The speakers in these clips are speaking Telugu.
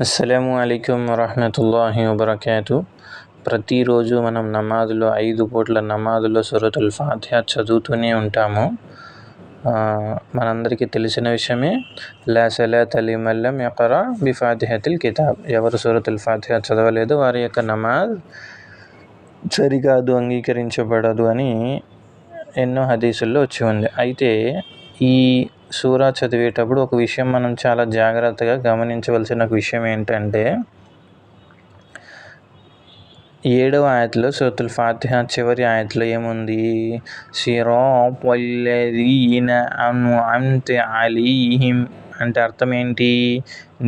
అస్సలాము అలైకుం వరహ్మతుల్లాహి వబర్కాతు. ప్రతిరోజు మనం నమాజులో 5 పూట్ల నమాజులో సూరతుల్ ఫాతిహా చదువుతూనే ఉంటాము. మనందరికీ తెలిసిన విషయమే. లా సలాత లిమన్ లమ్ యఖ్రా బిఫాతిహతిల్ కితాబ్. ఎవరు సూరతుల్ ఫాతిహా చదవలేదు వారి యొక్క నమాజ్ సరికాదు, అంగీకరించబడదు అని ఎన్నో హదీసుల్లో వచ్చి ఉంది. అయితే ఈ సూరా చదివేటప్పుడు ఒక విషయం మనం చాలా జాగ్రత్తగా గమనించవలసిన విషయం ఏంటంటే, 7వ ఆయతలో సూరతుల్ ఫాతిహా చివరి ఆయతలో ఏముంది? సిరాతల్ లజీన అన్అమ్త అలైహిం అంటే అర్థం ఏంటి?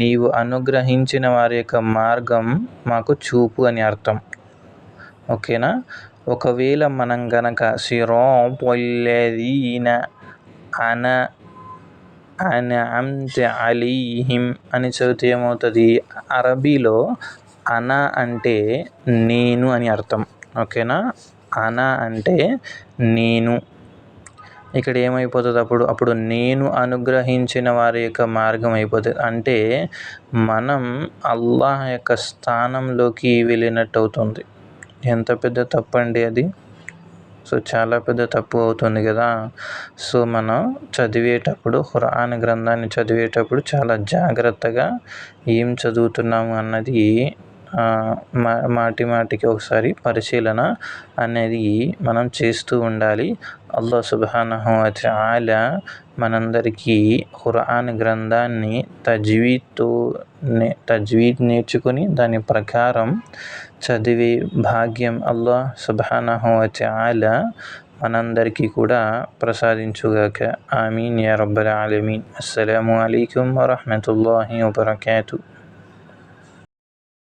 నీవు అనుగ్రహించిన వారి యొక్క మార్గం మాకు చూపు అని అర్థం. ఓకేనా? ఒకవేళ మనం గనక సిరాతల్ లజీన అన్అమ్త అలైహిం అని చదివితే ఏమవుతుంది? అరబీలో అనా అంటే నేను అని అర్థం. ఓకేనా? అనా అంటే నేను. ఇక్కడ ఏమైపోతుంది? అప్పుడు నేను అనుగ్రహించిన వారి యొక్క మార్గం అయిపోతుంది. అంటే మనం అల్లాహ్ యొక్క స్థానంలోకి వెళ్ళినట్టు అవుతుంది. ఎంత పెద్ద తప్పు అండి అది. సో చాలా పెద్ద తప్పు అవుతుంది కదా. సో మనం చదివేటప్పుడు, ఖురాన్ గ్రంథాన్ని చదివేటప్పుడు చాలా జాగ్రత్తగా ఏం చదువుతున్నాము అన్నది మాటికి ఒకసారి పరిశీలన అనేది మనం చేస్తూ ఉండాలి. అల్లాహ్ సుబ్హానహు వ తఆలా మనందరికీ ఖురాన్ గ్రంథాన్ని తజ్వీద్ నేర్చుకొని దాని ప్రకారం చదివే భాగ్యం అల్లాహ్ సుబ్హానహు వ తఆలా మనందరికీ కూడా ప్రసాదించుగాక. ఆమీన్ యా రబ్బల్ ఆలమీన్. అస్సలాము అలైకుం వరహ్మతుల్లాహి వబర్కాతు.